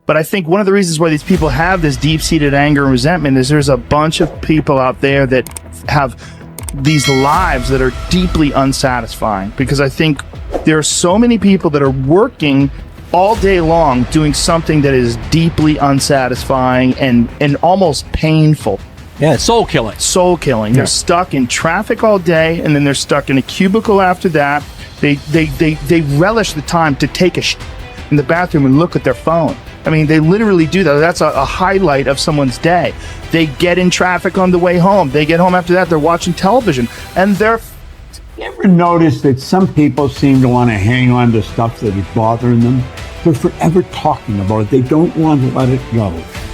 But I think one of the reasons why these people have this deep-seated anger and resentment is there's a bunch of people out there that have these lives that are deeply unsatisfying, because I think there are so many people that are working all day long doing something that is deeply unsatisfying and almost painful. Yeah, soul killing. Soul killing. They're stuck in traffic all day, and then they're stuck in a cubicle after that. They relish the time to take a in the bathroom and look at their phone. I mean, they literally do that. That's a highlight of someone's day. They get in traffic on the way home. They get home after that, they're watching television, and they're... You ever notice that some people seem to want to hang on to stuff that is bothering them? They're forever talking about it. They don't want to let it go.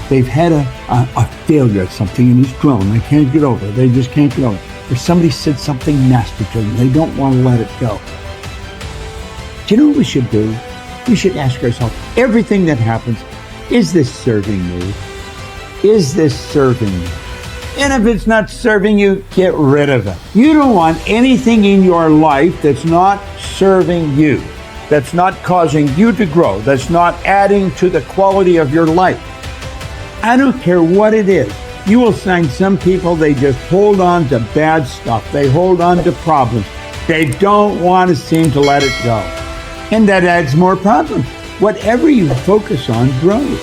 They've had a failure at something and it's grown. They can't get over it. They just can't get over it. Or somebody said something nasty to them. They don't want to let it go. Do you know what we should do? We should ask ourselves, everything that happens, is this serving me? Is this serving me? And if it's not serving you, get rid of it. You don't want anything in your life that's not serving you, that's not causing you to grow, that's not adding to the quality of your life. I don't care what it is. You will find some people, they just hold on to bad stuff. They hold on to problems. They don't want to seem to let it go. And that adds more problems. Whatever you focus on grows.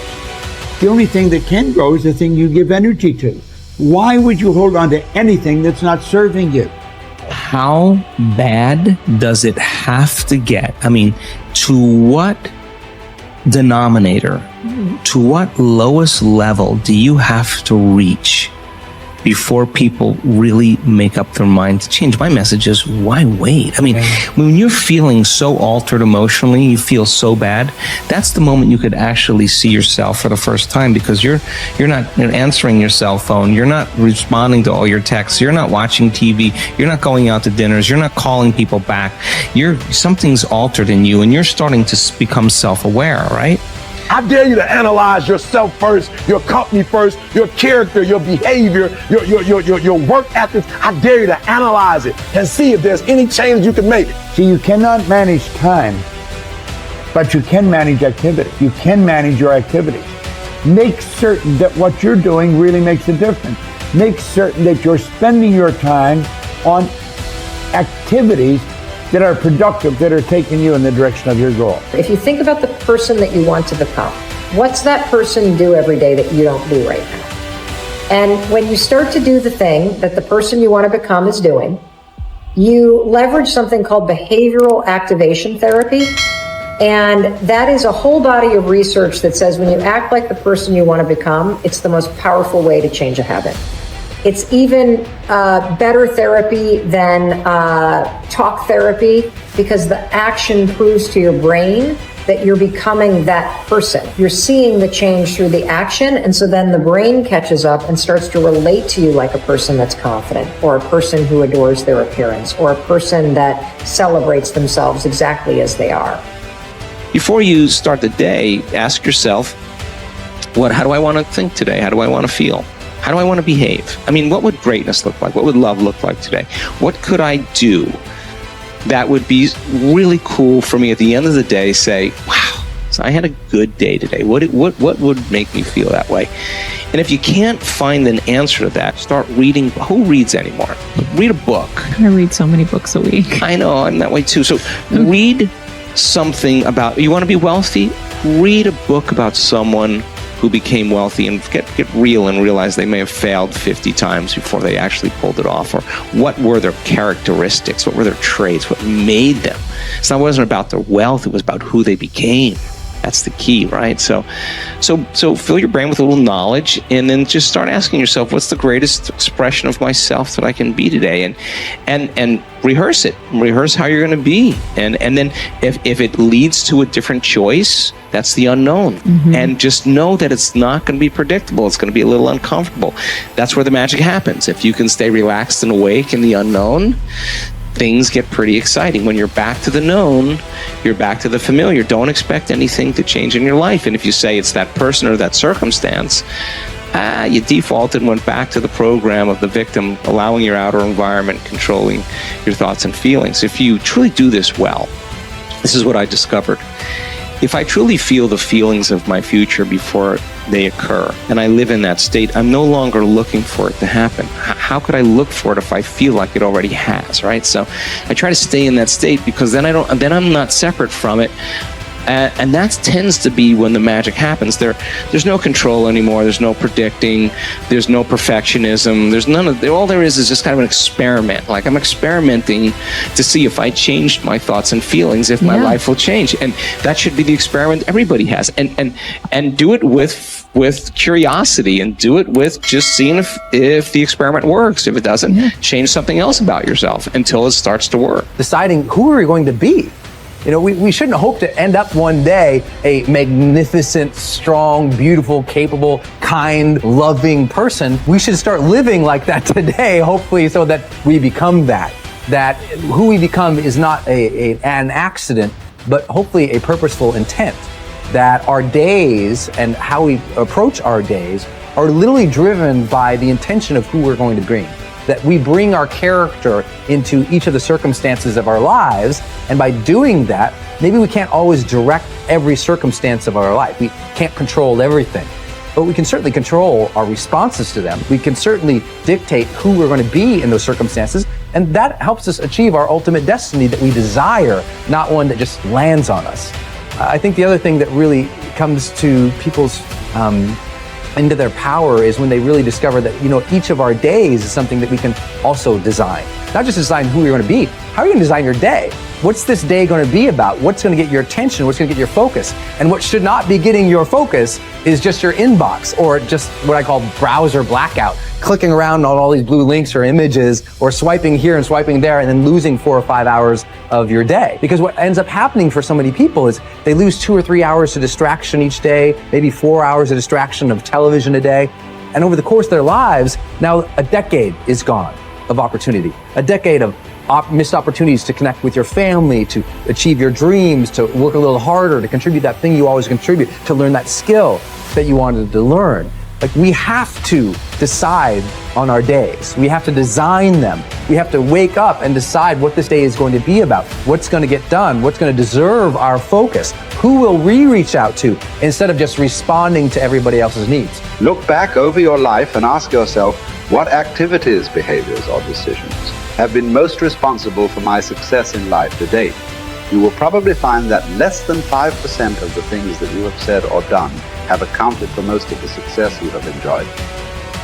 The only thing that can grow is the thing you give energy to. Why would you hold on to anything that's not serving you? How bad does it have to get? I mean, to what denominator, to what lowest level do you have to reach before people really make up their mind to change? My message is, why wait? I mean, when you're feeling so altered emotionally, you feel so bad, that's the moment you could actually see yourself for the first time, because you're not answering your cell phone, you're not responding to all your texts, you're not watching TV, you're not going out to dinners, you're not calling people back. Something's altered in you, and you're starting to become self-aware, right? I dare you to analyze yourself first, your company first, your character, your behavior, your work ethic. I dare you to analyze it and see if there's any change you can make. See, you cannot manage time, but you can manage activity. You can manage your activities. Make certain that what you're doing really makes a difference. Make certain that you're spending your time on activities that are productive, that are taking you in the direction of your goal. If you think about the person that you want to become, what's that person do every day that you don't do right now? And when you start to do the thing that the person you want to become is doing, you leverage something called behavioral activation therapy. And that is a whole body of research that says when you act like the person you want to become, it's the most powerful way to change a habit. It's even better therapy than talk therapy, because the action proves to your brain that you're becoming that person. You're seeing the change through the action, and so then the brain catches up and starts to relate to you like a person that's confident, or a person who adores their appearance, or a person that celebrates themselves exactly as they are. Before you start the day, ask yourself, how do I want to think today? How do I want to feel? How do I want to behave? I mean, what would greatness look like? What would love look like today? What could I do that would be really cool for me at the end of the day? Say, wow, so I had a good day today. What would make me feel that way? And if you can't find an answer to that, start reading. Who reads anymore? Read a book. I read so many books a week. I know, I'm that way too. So read something about, you want to be wealthy? Read a book about someone who became wealthy, and get real and realize they may have failed 50 times before they actually pulled it off. Or what were their characteristics? What were their traits? What made them? It wasn't about their wealth, it was about who they became. That's the key, right? So fill your brain with a little knowledge, and then just start asking yourself, what's the greatest expression of myself that I can be today? And rehearse it. Rehearse how you're going to be. And then if it leads to a different choice, that's the unknown. Mm-hmm. And just know that it's not going to be predictable. It's going to be a little uncomfortable. That's where the magic happens. If you can stay relaxed and awake in the unknown, things get pretty exciting. When you're back to the known, you're back to the familiar. Don't expect anything to change in your life. And if you say it's that person or that circumstance, you defaulted and went back to the program of the victim, allowing your outer environment controlling your thoughts and feelings. If you truly do this well, this is what I discovered. If I truly feel the feelings of my future before they occur, and I live in that state, I'm no longer looking for it to happen. How could I look for it if I feel like it already has, right? So I try to stay in that state, because then I'm not separate from it. And that tends to be when the magic happens. There's no control anymore. There's no predicting. There's no perfectionism. There's none of. All there is just kind of an experiment. Like, I'm experimenting to see if I changed my thoughts and feelings, if my life will change. And that should be the experiment everybody has. And do it with curiosity, and do it with just seeing if the experiment works. If it doesn't, change something else about yourself until it starts to work. Deciding who are we going to be. You know, we shouldn't hope to end up one day a magnificent, strong, beautiful, capable, kind, loving person. We should start living like that today, hopefully, so that we become that. That who we become is not an accident, but hopefully a purposeful intent. That our days and how we approach our days are literally driven by the intention of who we're going to bring. That we bring our character into each of the circumstances of our lives, and by doing that, maybe we can't always direct every circumstance of our life. We can't control everything, but we can certainly control our responses to them. We can certainly dictate who we're going to be in those circumstances, and that helps us achieve our ultimate destiny that we desire, not one that just lands on us. I think the other thing that really comes to people's into their power is when they really discover that, you know, each of our days is something that we can also design. Not just design who you're going to be. How are you going to design your day? What's this day going to be about? What's going to get your attention? What's going to get your focus? And what should not be getting your focus is just your inbox, or just what I call browser blackout, clicking around on all these blue links or images, or swiping here and swiping there, and then losing 4 or 5 hours of your day. Because what ends up happening for so many people is they lose 2 or 3 hours to distraction each day, maybe 4 hours of distraction of television a day. And over the course of their lives, now a decade is gone of opportunity, a decade of missed opportunities to connect with your family, to achieve your dreams, to work a little harder, to contribute that thing you always contribute, to learn that skill that you wanted to learn. Like, we have to decide on our days. We have to design them. We have to wake up and decide what this day is going to be about, what's going to get done, what's going to deserve our focus, who will we reach out to, instead of just responding to everybody else's needs. Look back over your life and ask yourself, what activities, behaviors, or decisions have been most responsible for my success in life to date? You will probably find that less than 5% of the things that you have said or done have accounted for most of the success you have enjoyed.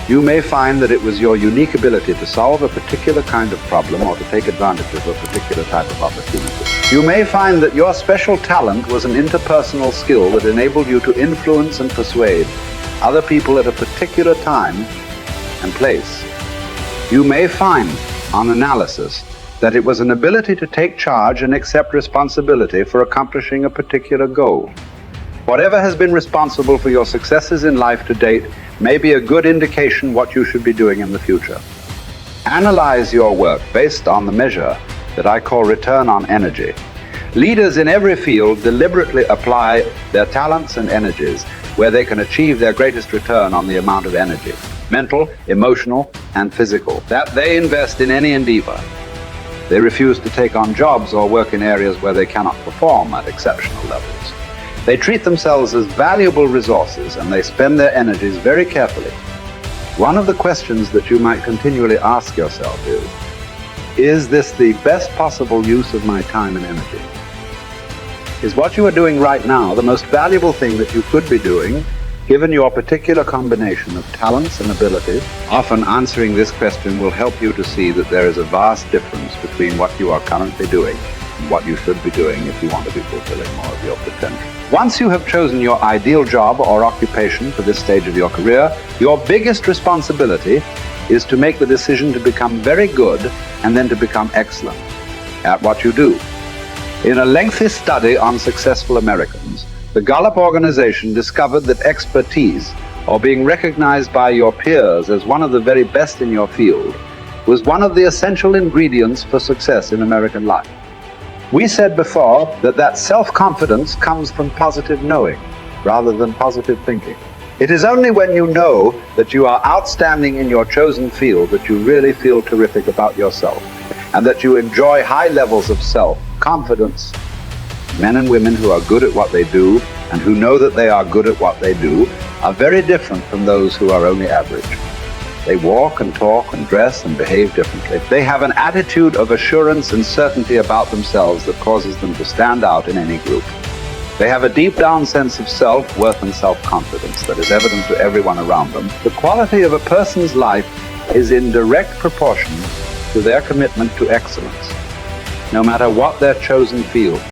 You may find that it was your unique ability to solve a particular kind of problem or to take advantage of a particular type of opportunity. You may find that your special talent was an interpersonal skill that enabled you to influence and persuade other people at a particular time and place. You may find, on analysis, that it was an ability to take charge and accept responsibility for accomplishing a particular goal. Whatever has been responsible for your successes in life to date may be a good indication what you should be doing in the future. Analyze your work based on the measure that I call return on energy. Leaders in every field deliberately apply their talents and energies where they can achieve their greatest return on the amount of energy, mental, emotional, and physical, that they invest in any endeavor. They refuse to take on jobs or work in areas where they cannot perform at exceptional levels. They treat themselves as valuable resources, and they spend their energies very carefully. One of the questions that you might continually ask yourself is this the best possible use of my time and energy? Is what you are doing right now the most valuable thing that you could be doing, given your particular combination of talents and abilities? Often answering this question will help you to see that there is a vast difference between what you are currently doing and what you should be doing if you want to be fulfilling more of your potential. Once you have chosen your ideal job or occupation for this stage of your career, your biggest responsibility is to make the decision to become very good and then to become excellent at what you do. In a lengthy study on successful Americans, the Gallup organization discovered that expertise, or being recognized by your peers as one of the very best in your field, was one of the essential ingredients for success in American life. We said before that self-confidence comes from positive knowing rather than positive thinking. It is only when you know that you are outstanding in your chosen field that you really feel terrific about yourself, and that you enjoy high levels of self-confidence, Men and women who are good at what they do and who know that they are good at what they do are very different from those who are only average. They walk and talk and dress and behave differently. They have an attitude of assurance and certainty about themselves that causes them to stand out in any group. They have a deep down sense of self-worth and self-confidence that is evident to everyone around them. The quality of a person's life is in direct proportion to their commitment to excellence, no matter what their chosen field.